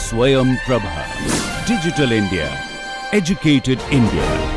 Swayam Prabha. Digital India. Educated India.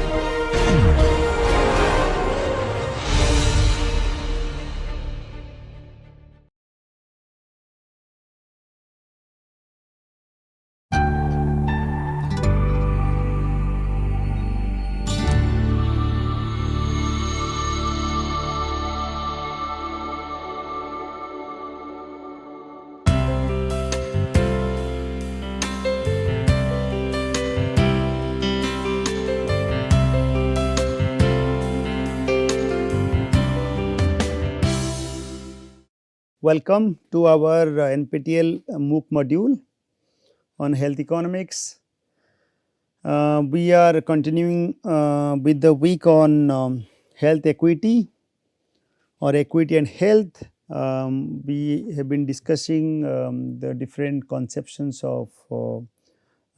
Welcome to our NPTEL MOOC module on health economics. We are continuing with the week on health equity or equity and health. We have been discussing the different conceptions of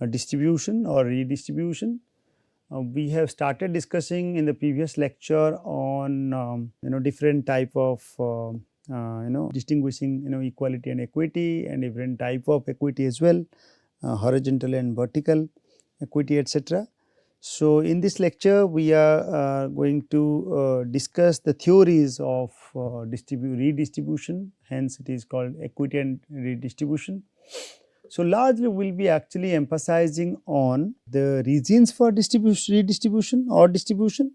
distribution or redistribution. We have started discussing in the previous lecture on different type of distinguishing equality and equity, and different type of equity as well, horizontal and vertical equity, etc. So, in this lecture we are going to discuss the theories of redistribution, hence it is called equity and redistribution. So, largely we will be actually emphasizing on the reasons for redistribution or distribution,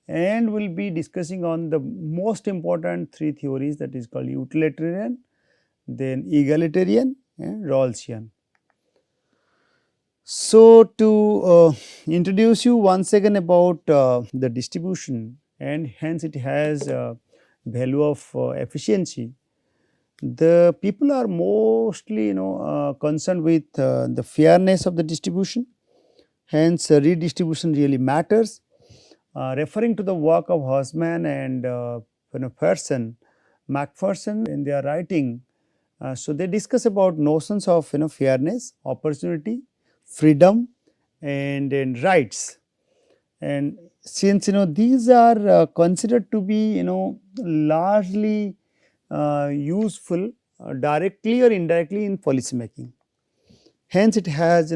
and we will be discussing on the most important three theories, that is called utilitarian, then egalitarian and Rawlsian. So, to introduce you once again about the distribution, and hence it has value of efficiency. The people are mostly concerned with the fairness of the distribution, hence redistribution really matters. Referring to the work of Hosman and Pearson, Macpherson in their writing, so they discuss about notions of fairness, opportunity, freedom and rights. And since these are considered to be largely useful directly or indirectly in policy making, hence it has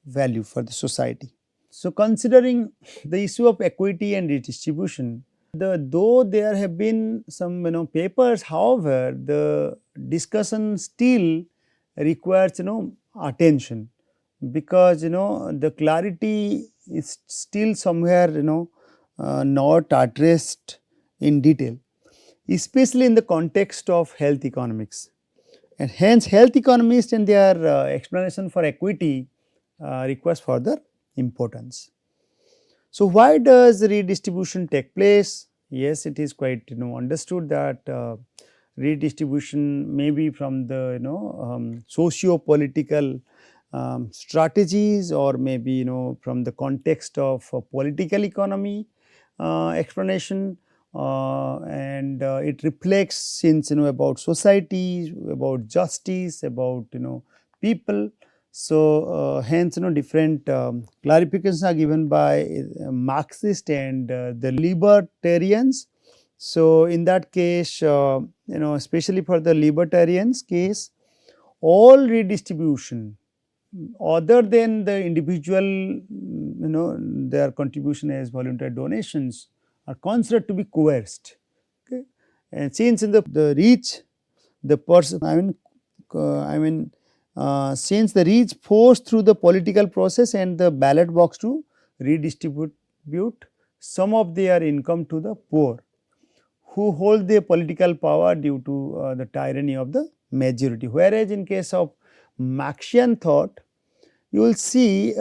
value for the society. So, considering the issue of equity and redistribution, though there have been some papers, however, the discussion still requires attention, because the clarity is still somewhere not addressed in detail, especially in the context of health economics, and hence health economists and their explanation for equity requires further importance. So, why does redistribution take place? Yes, it is quite understood that redistribution may be from the socio-political strategies, or maybe from the context of political economy explanation, and it reflects since about society, about justice, about people. So, hence different clarifications are given by Marxist and the libertarians. So, in that case especially for the libertarians case, all redistribution other than the individual their contribution as voluntary donations are considered to be coerced. Okay. And since in the reach, the person since the reach forced through the political process and the ballot box to redistribute some of their income to the poor, who hold their political power due to the tyranny of the majority. Whereas, in case of Marxian thought, you will see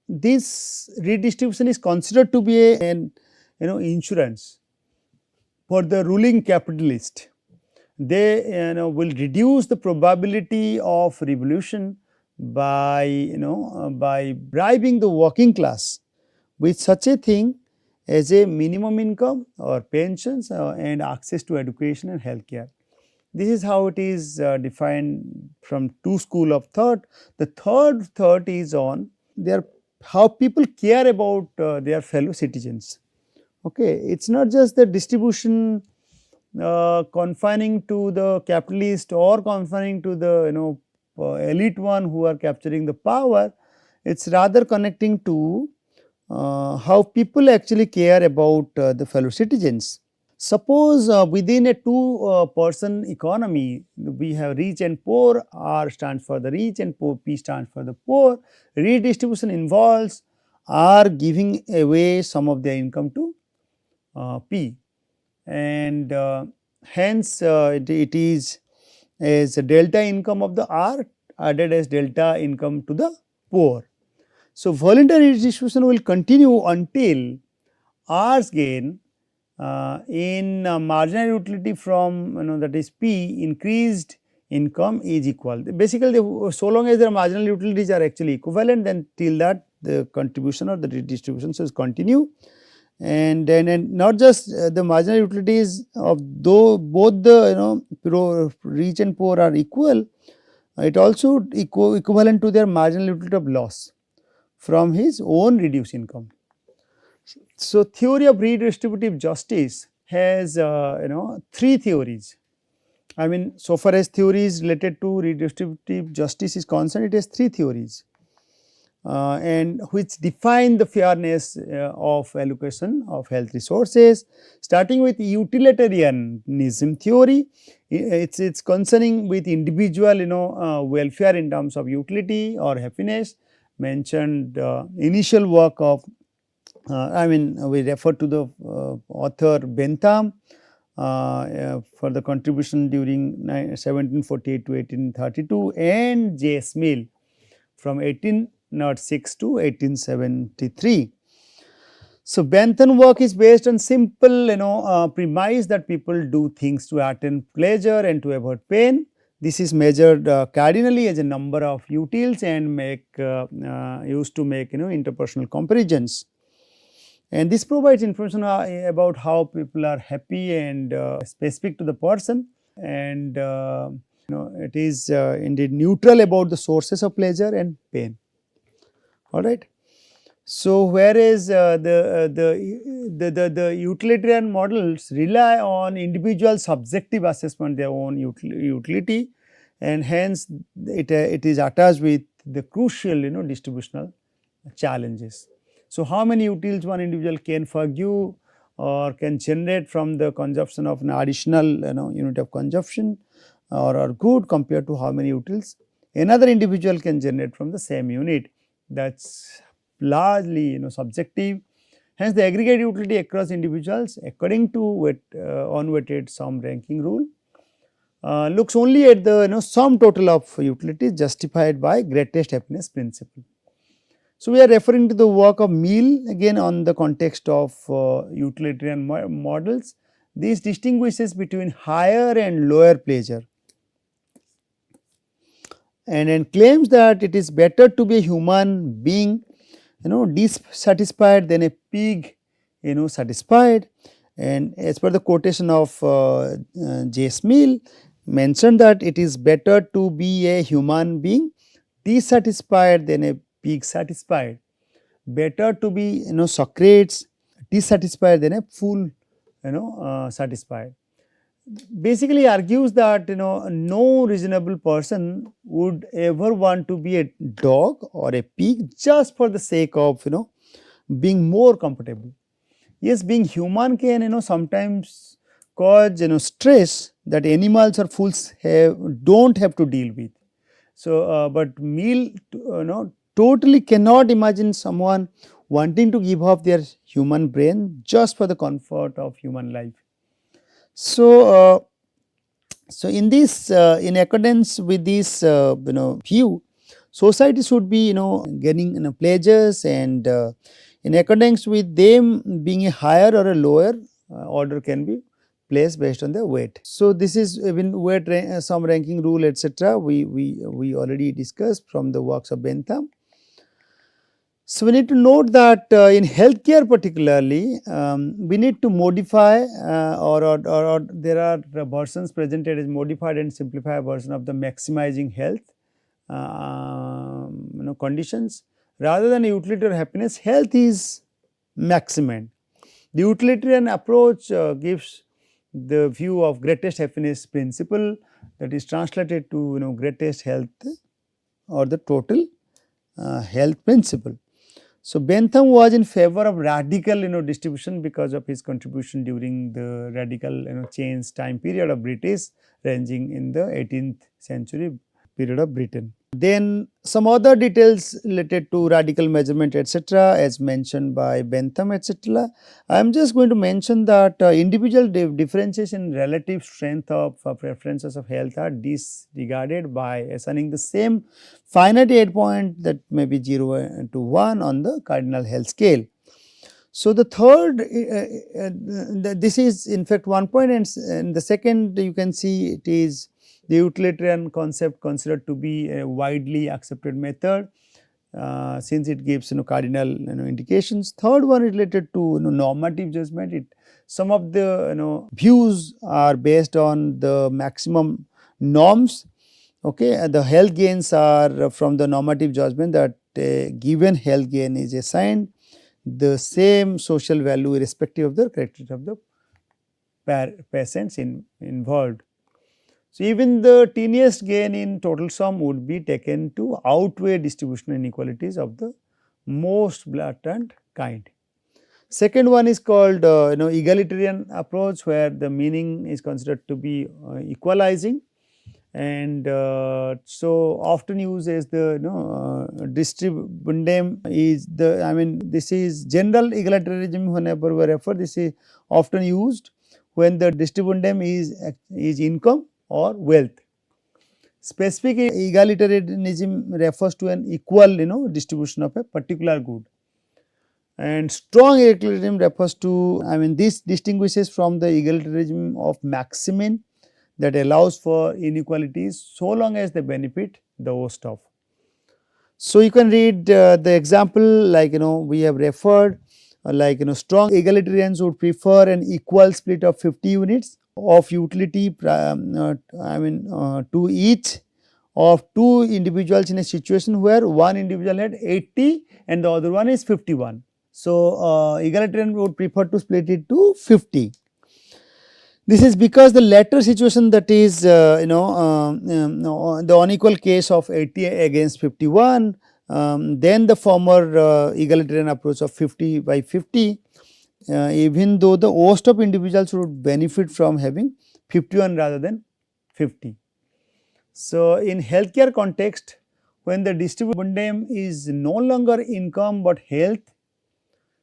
this redistribution is considered to be an insurance for the ruling capitalist. They will reduce the probability of revolution by by bribing the working class with such a thing as a minimum income or pensions and access to education and healthcare. This is how it is defined from two school of thought. The third thought is on how people care about their fellow citizens. Okay, it's not just the distribution confining to the capitalist or confining to the elite one who are capturing the power. It's rather connecting to how people actually care about the fellow citizens. Suppose within a two person economy, we have rich and poor. R stands for the rich and poor, P stands for the poor. Redistribution involves R giving away some of their income to P, and hence it is as a delta income of the R added as delta income to the poor. So, voluntary redistribution will continue until R's gain in marginal utility from that is P increased income is equal. Basically, so long as the marginal utilities are actually equivalent, then till that the contribution or the redistribution should continue. And then not just the marginal utilities of though both the rich and poor are equal, it also equivalent to their marginal utility of loss from his own reduced income. So, theory of redistributive justice has three theories. I mean, so far as theories related to redistributive justice is concerned, it has three theories and which define the fairness of allocation of health resources, starting with utilitarianism theory. It's concerning with individual welfare in terms of utility or happiness. Mentioned initial work of we refer to the author Bentham for the contribution during 1748 to 1832 and J. Mill from 1806 to 1873. So, Bentham work is based on simple premise that people do things to attain pleasure and to avoid pain. This is measured cardinally as a number of utils and used to make interpersonal comparisons. And this provides information about how people are happy and specific to the person, and it is indeed neutral about the sources of pleasure and pain. All right. So, whereas the utilitarian models rely on individual subjective assessment their own utility, and hence it is attached with the crucial distributional challenges. So, how many utils one individual can forgive or can generate from the consumption of an additional unit of consumption or good compared to how many utils another individual can generate from the same unit. That is largely subjective. Hence, the aggregate utility across individuals according to unweighted sum ranking rule looks only at the sum total of utilities justified by greatest happiness principle. So, we are referring to the work of Mill again on the context of utilitarian models. This distinguishes between higher and lower pleasure and claims that it is better to be a human being dissatisfied than a pig satisfied. And as per the quotation of J. Mill mentioned that it is better to be a human being dissatisfied than a pig satisfied, better to be Socrates dissatisfied than a fool satisfied. Basically argues that no reasonable person would ever want to be a dog or a pig just for the sake of being more comfortable. Yes, being human can sometimes cause stress that animals or fools don't have to deal with. So, but Mill totally cannot imagine someone wanting to give up their human brain just for the comfort of human life. So, in this in accordance with this view, society should be getting pleasures, and in accordance with them being a higher or a lower order can be placed based on the weight. So, this is even weight sum ranking rule etc. we already discussed from the works of Bentham. So, we need to note that in healthcare particularly, we need to modify or there are versions presented as modified and simplified version of the maximizing health conditions. Rather than utilitarian happiness, health is maximum. The utilitarian approach gives the view of greatest happiness principle, that is translated to greatest health or the total health principle. So, Bentham was in favor of radical distribution because of his contribution during the radical change time period of British ranging in the 18th century period of Britain. Then some other details related to radical measurement etc., as mentioned by Bentham etc. I am just going to mention that individual differences in relative strength of preferences of health are disregarded by assigning the same finite aid point, that may be 0 to 1 on the cardinal health scale. So, the third this is in fact one point, and the second you can see it is the utilitarian concept considered to be a widely accepted method, since it gives cardinal indications. Third one is related to normative judgment. Some of the views are based on the maximum norms. Okay, the health gains are from the normative judgment that a given health gain is assigned the same social value irrespective of the characteristics of the patients involved. So, even the teeniest gain in total sum would be taken to outweigh distributional inequalities of the most blatant kind. Second one is called egalitarian approach, where the meaning is considered to be equalizing, and so often used as the distribundum is the, I mean, this is general egalitarianism. Whenever we refer, this is often used when the distribundum is income or wealth. Specific egalitarianism refers to an equal distribution of a particular good, and strong egalitarianism refers to, I mean, this distinguishes from the egalitarianism of Maximin that allows for inequalities so long as they benefit the host of. So, you can read the example like we have referred, like strong egalitarians would prefer an equal split of 50 units of utility to each of two individuals in a situation where one individual had 80 and the other one is 51. So, egalitarian would prefer to split it to 50. This is because the latter situation, that is the unequal case of 80 against 51, then the former egalitarian approach of 50 by 50, even though the host of individuals would benefit from having 51 rather than 50. So, in healthcare context, when the distribundum is no longer income but health,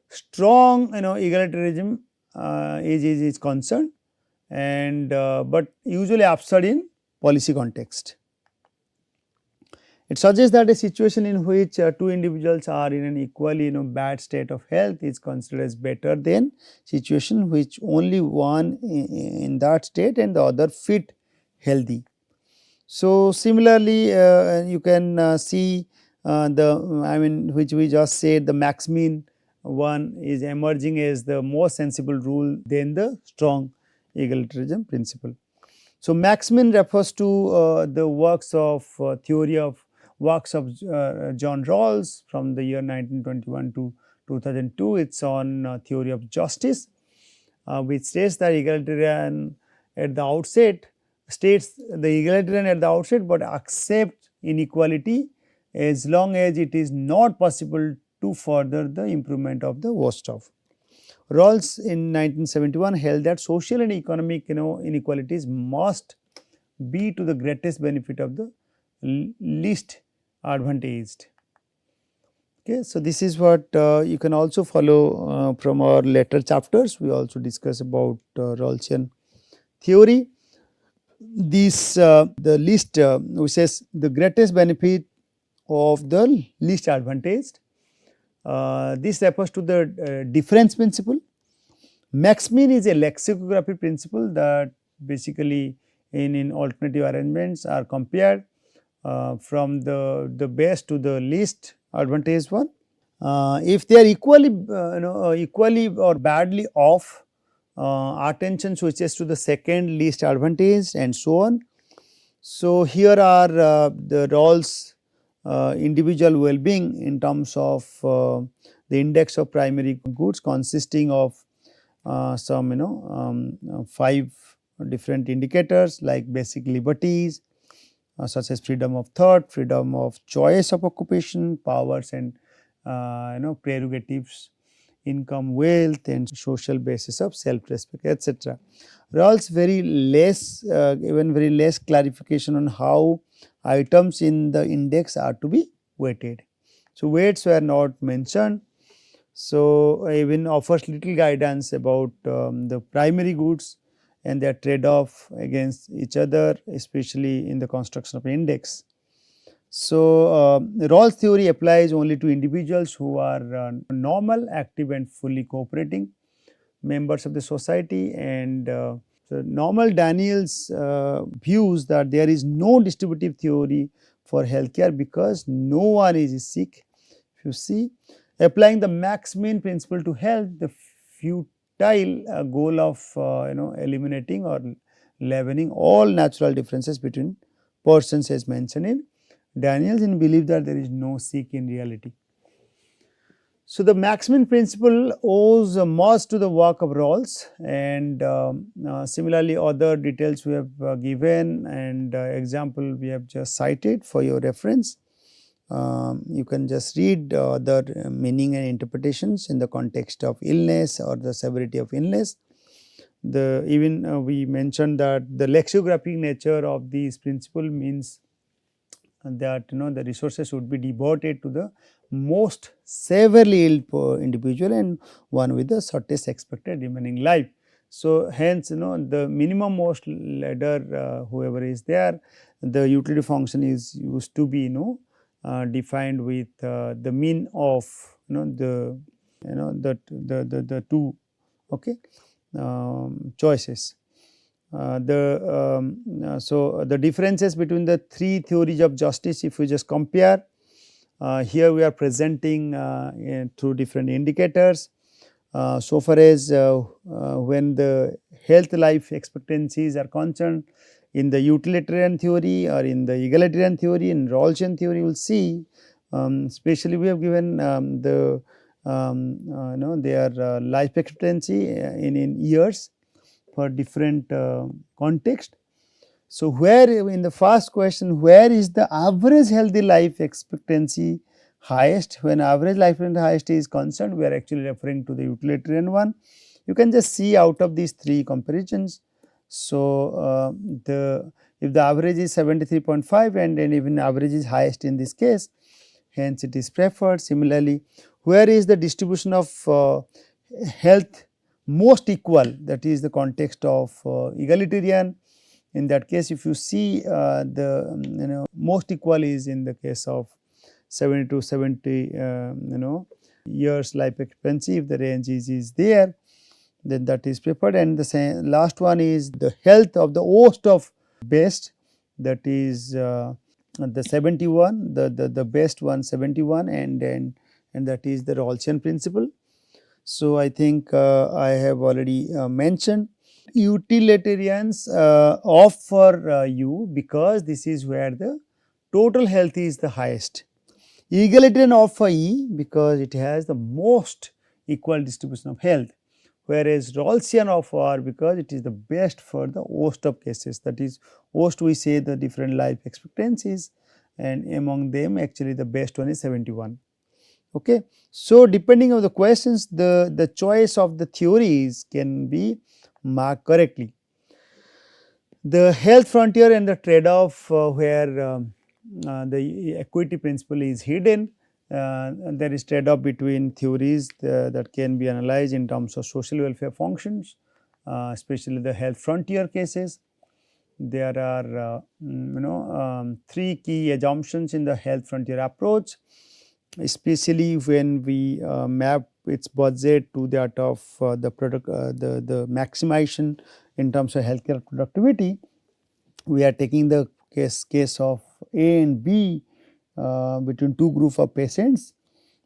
strong egalitarianism is concerned, and but usually absurd in policy context. It suggests that a situation in which two individuals are in an equally bad state of health is considered as better than situation which only one in that state and the other fit healthy. So, similarly you can see which we just said, the Maximin one is emerging as the more sensible rule than the strong egalitarianism principle. So, Maximin refers to the works of John Rawls from the year 1921 to 2002. It is on theory of justice, which states that egalitarian at the outset but accept inequality as long as it is not possible to further the improvement of the worst of. Rawls in 1971 held that social and economic inequalities must be to the greatest benefit of the least advantaged. Okay, so this is what you can also follow from our later chapters. We also discuss about Rawlsian theory. This the least which says the greatest benefit of the least advantaged. This refers to the difference principle. Maximin is a lexicography principle that basically in alternative arrangements are compared from the best to the least advantaged one. If they are equally or badly off, attention switches to the second least advantaged and so on. So, here are the Rawls individual well-being in terms of the index of primary goods consisting of some 5 different indicators like basic liberties, such as freedom of thought, freedom of choice of occupation, powers and prerogatives, income, wealth, and social basis of self-respect, etc. Rawls very less, even very less clarification on how items in the index are to be weighted. So weights were not mentioned. So even offers little guidance about the primary goods and their trade-off against each other, especially in the construction of index. So Rawls theory applies only to individuals who are normal, active and fully cooperating members of the society, and so normal Daniels views that there is no distributive theory for healthcare because no one is sick. If you see, applying the max-min principle to health, the futile goal of eliminating or leavening all natural differences between persons as mentioned in Daniels, in belief that there is no sick in reality. So the max-min principle owes much to the work of Rawls, and similarly other details we have given and example we have just cited for your reference. You can just read the meaning and interpretations in the context of illness or the severity of illness. Even we mentioned that the lexicographic nature of this principle means that the resources would be devoted to the most severely ill individual and one with the shortest expected remaining life. So hence the minimum most ladder, whoever is there, the utility function is used to be defined with the mean of the two choices. So the differences between the three theories of justice, if we just compare, here we are presenting through different indicators. So far as when the health life expectancies are concerned, in the utilitarian theory or in the egalitarian theory, in Rawlsian theory, you will see, especially we have given their life expectancy in years for different context. So where in the first question, where is the average healthy life expectancy highest? When average life expectancy highest is concerned, we are actually referring to the utilitarian one. You can just see out of these three comparisons. So if the average is 73.5 and even average is highest in this case, hence it is preferred. Similarly, where is the distribution of health most equal, that is the context of egalitarian. In that case, if you see the most equal is in the case of 70 to 70 years life expectancy. If the range is there, then that is preferred. And the last one is the health of the worst of best, that is the 71, the best one 71, and that is the Rawlsian principle. So I think I have already mentioned utilitarians offer you because this is where the total health is the highest. Egalitarian offer E because it has the most equal distribution of health, whereas Rawlsian offer because it is the best for the worst of cases, that is worst we say the different life expectancies, and among them actually the best one is 71. Okay. So depending on the questions, the choice of the theories can be marked correctly. The health frontier and the trade-off where the equity principle is hidden, there is trade-off between theories that can be analyzed in terms of social welfare functions, especially the health frontier cases. There are three key assumptions in the health frontier approach, especially when we map its budget to that of the product, the maximization in terms of healthcare productivity. We are taking the case of A and B between two group of patients.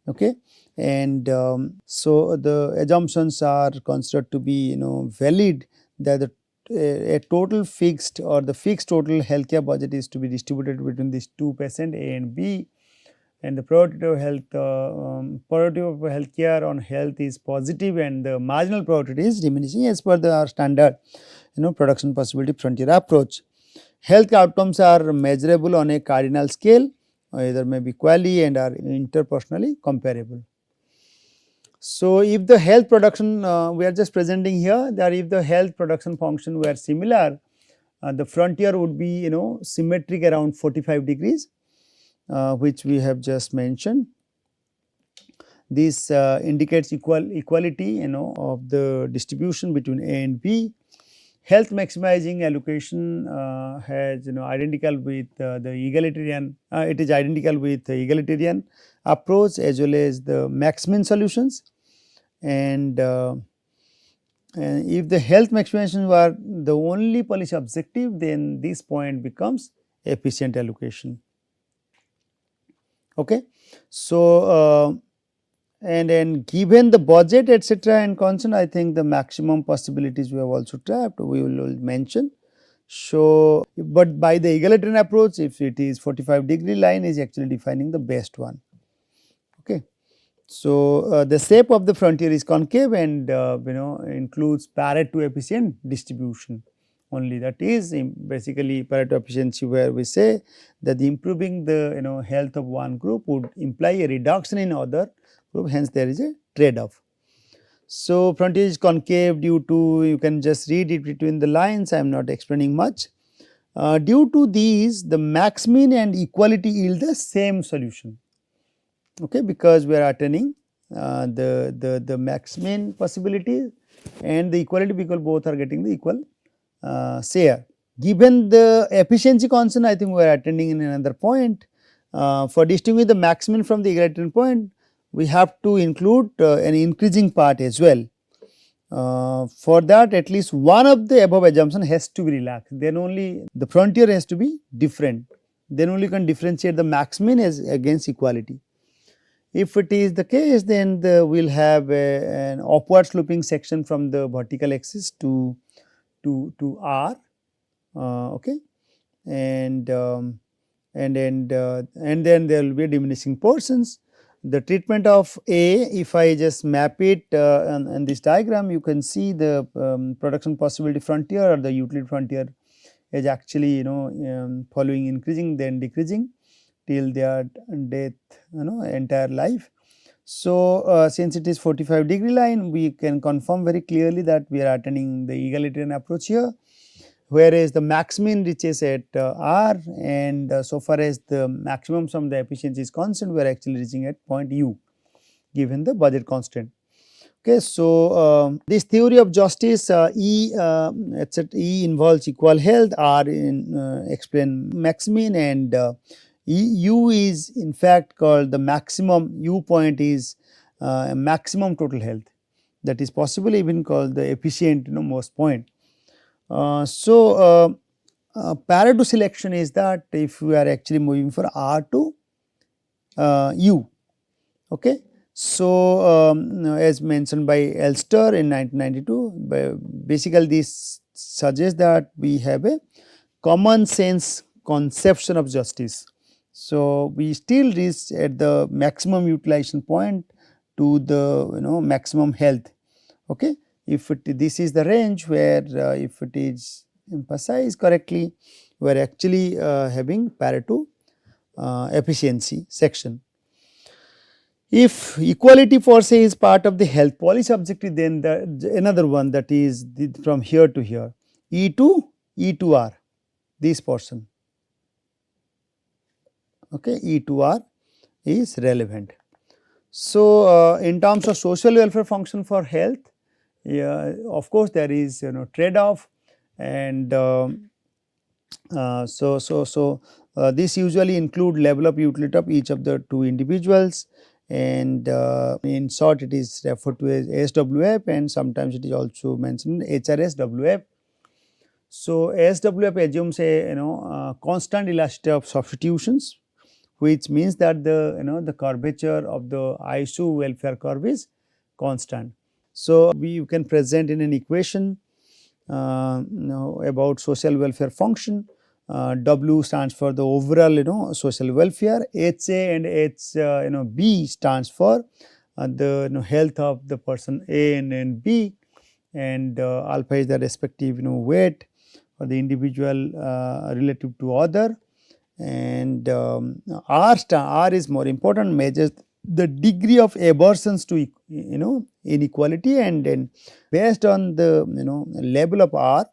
Okay, and so the assumptions are considered to be valid, that a total fixed or the fixed total healthcare budget is to be distributed between these two patients A and B, and the probability of healthcare on health is positive and the marginal probability is diminishing as per our standard production possibility frontier approach. Health outcomes are measurable on a cardinal scale, either may be quali and are interpersonally comparable. So, if the health production we are just presenting here that if the health production function were similar, the frontier would be symmetric around 45 degrees, which we have just mentioned. This indicates equality of the distribution between A and B. Health maximizing allocation has identical with the egalitarian. It is identical with the egalitarian approach as well as the max min solutions. And if the health maximization were the only policy objective, then this point becomes efficient allocation. Okay. So, and given the budget etc. and constant, I think the maximum possibilities we have also trapped we will mention. So, but by the egalitarian approach, if it is 45-degree line is actually defining the best one. Okay. So, the shape of the frontier is concave and includes Pareto efficient distribution only, that is basically Pareto efficiency, where we say that improving the health of one group would imply a reduction in other group, hence there is a trade off. So, frontier is concave due to, you can just read it between the lines, I am not explaining much. Due to these, the max min and equality yield the same solution. Okay, because we are attaining the max min possibility and the equality, because both are getting the equal share. Given the efficiency constant, I think we are attending in another point. For distinguishing the max min from the egalitarian point, we have to include an increasing part as well. For that, at least one of the above assumption has to be relaxed, then only the frontier has to be different, then only you can differentiate the max min as against equality. If it is the case, then we will have an upward sloping section from the vertical axis to R, okay, and then there will be diminishing portions. The treatment of A, if I just map it on this diagram, you can see the production possibility frontier or the utility frontier is actually following increasing then decreasing till their death, entire life. So, since it is 45-degree line, we can confirm very clearly that we are attaining the egalitarian approach here, whereas the max min reaches at R, and so far as the maximum sum the efficiency is constant, we are actually reaching at point U given the budget constant. Okay, so this theory of justice E etc. E involves equal health, R explain max min, and U is in fact called the maximum. U point is maximum total health, that is possibly even called the efficient most point. So, Pareto selection is that if we are actually moving for R to U. Okay. So, as mentioned by Elster in 1992, basically this suggests that we have a common sense conception of justice. So, we still reach at the maximum utilization point to the maximum health. Okay. If this is the range where if it is emphasized correctly, we are actually having Pareto efficiency section. If equality for say is part of the health policy objective, then another one, that is from here to here, E to R, this portion. Okay, E to R is relevant. So, in terms of social welfare function for health, of course, there is trade off, and this usually include level of utility of each of the two individuals, and in short it is referred to as SWF, and sometimes it is also mentioned HRSWF. So, SWF assumes a constant elasticity of substitutions, which means that the curvature of the ISO welfare curve is constant. So, we can present in an equation about social welfare function. W stands for the overall social welfare, HA and B stands for the health of the person A and B, and alpha is the respective weight for the individual relative to other, and R is more important, measures the degree of aversions to inequality, and then based on the level of R,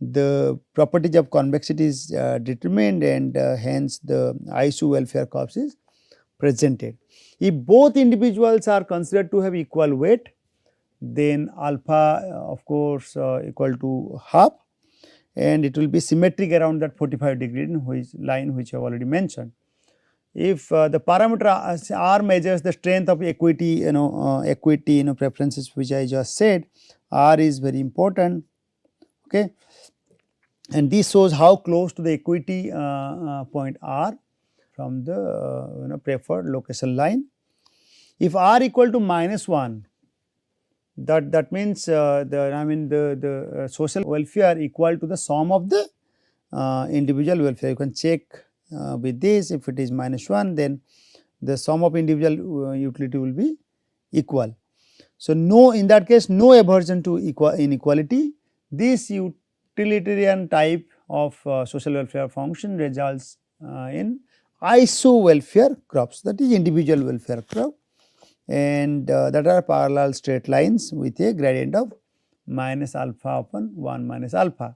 the properties of convexity is determined, and hence the ISO welfare curves is presented. If both individuals are considered to have equal weight, then alpha of course equal to half, and it will be symmetric around that 45 degree line which I have already mentioned. If the parameter R measures the strength of equity, equity preferences which I just said, R is very important. Okay. And this shows how close to the equity point R from the preferred location line. If R equal to -1, that means the social welfare equal to the sum of the individual welfare. You can check with this, if it is -1, then the sum of individual utility will be equal. So, in that case no aversion to inequality. This utilitarian type of social welfare function results in ISO welfare curves, that is individual welfare curve, and that are parallel straight lines with a gradient of -alpha upon 1 minus alpha.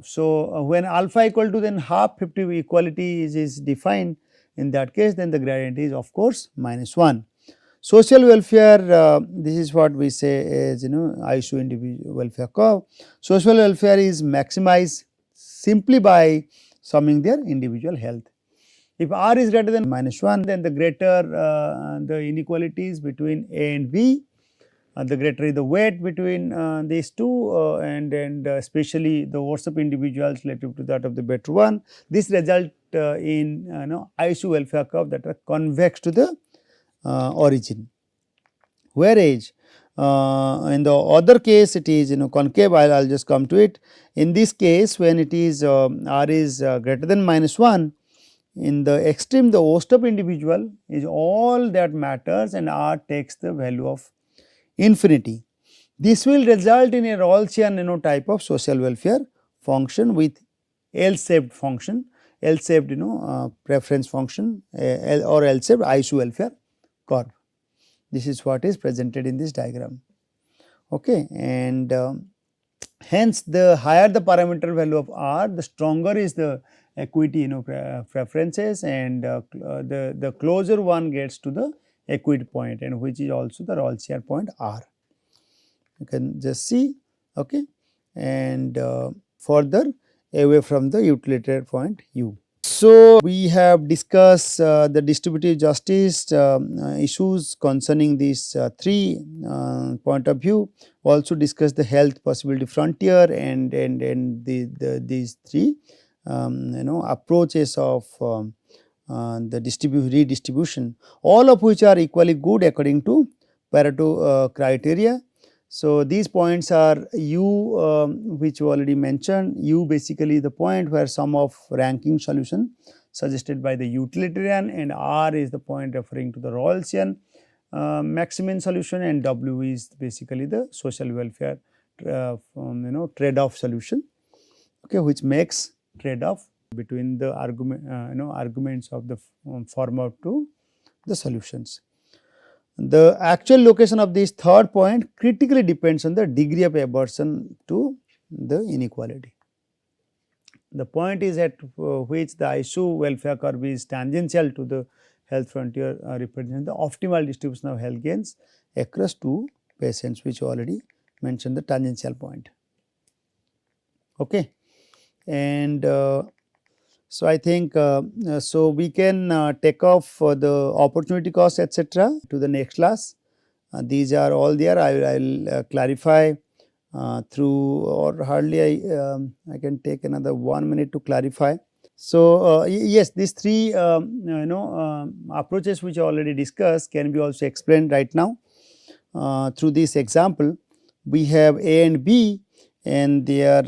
So, when alpha equal to then half 50 equality is defined, in that case then the gradient is of course -1. Social welfare, this is what we say as ISO individual welfare curve. Social welfare is maximized simply by summing their individual health. If R is greater than -1, then the greater the inequalities between A and B, the greater is the weight between these two, and especially the worse of individuals relative to that of the better one. This result in ISO welfare curve that are convex to the origin. Whereas in the other case it is concave. I will just come to it. In this case, when it is R is greater than -1, in the extreme the worst of individual is all that matters, and R takes the value of infinity. This will result in a Rawlsian type of social welfare function with L-shaped function, L-shaped preference function, or L-shaped ISO welfare curve. This is what is presented in this diagram. Okay. And hence the higher the parameter value of R, the stronger is the equity preferences, and the closer one gets to the equity point, and which is also the Rawlsian point R. You can just see, okay, and further away from the utilitarian point U. So, we have discussed the distributive justice issues concerning these three point of view. Also discussed the health possibility frontier, and these three approaches of the redistribution, all of which are equally good according to Pareto criteria. So, these points are U, which you already mentioned. U basically the point where sum of ranking solution suggested by the utilitarian, and R is the point referring to the Rawlsian maximum solution, and W is basically the social welfare trade-off solution, okay, which makes trade-off between the arguments of the former to the solutions. The actual location of this third point critically depends on the degree of aversion to the inequality. The point is at which the ISO welfare curve is tangential to the health frontier represents the optimal distribution of health gains across two patients, which already mentioned the tangential point. Okay. And so, I think so we can take off the opportunity cost etc. to the next class. These are all there. I will clarify through, or hardly I can take another 1 minute to clarify. So, yes, these three approaches which I already discussed can be also explained right now through this example. We have A and B, and their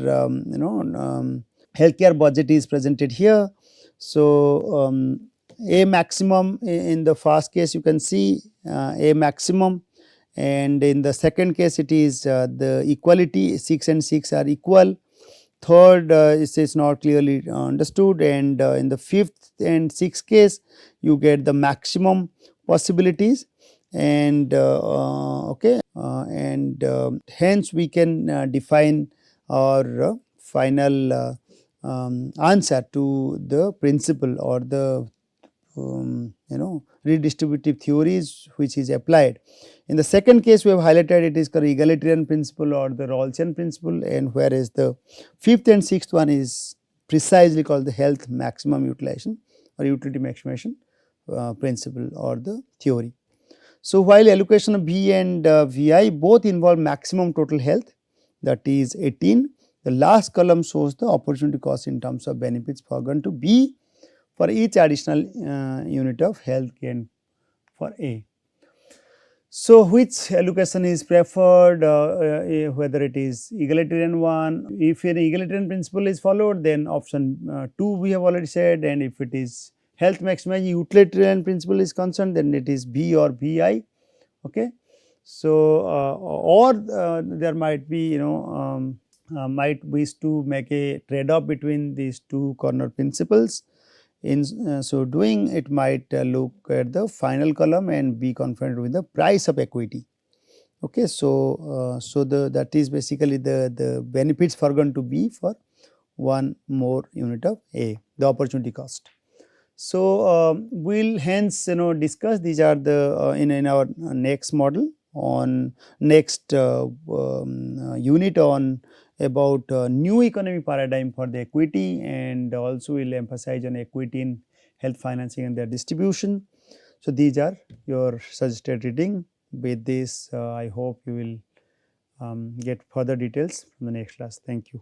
healthcare budget is presented here. So, A maximum in the first case you can see A maximum, and in the second case it is the equality 6 and 6 are equal, third is not clearly understood, and in the fifth and sixth case you get the maximum possibilities, and and hence we can define our final answer to the principle or the redistributive theories which is applied. In the second case, we have highlighted it is called egalitarian principle or the Rawlsian principle, and whereas the fifth and sixth one is precisely called the health maximum utilization or utility maximization principle or the theory. So, while allocation of V and VI both involve maximum total health, that is 18, the last column shows the opportunity cost in terms of benefits foregone to B for each additional unit of health gain for A. So, which allocation is preferred, whether it is egalitarian one? If an egalitarian principle is followed, then option 2 we have already said, and if it is health maximizing utilitarian principle is concerned, then it is B or BI. Okay. So, or there might be might wish to make a trade off between these two corner principles. In so doing, it might look at the final column and be confronted with the price of equity. Okay, so that is basically the benefits foregone to B for one more unit of A, the opportunity cost. So we'll hence discuss these are the in our next model on next unit on about new economic paradigm for the equity, and also we will emphasize on equity in health financing and their distribution. So, these are your suggested reading. With this I hope you will get further details from the next class. Thank you.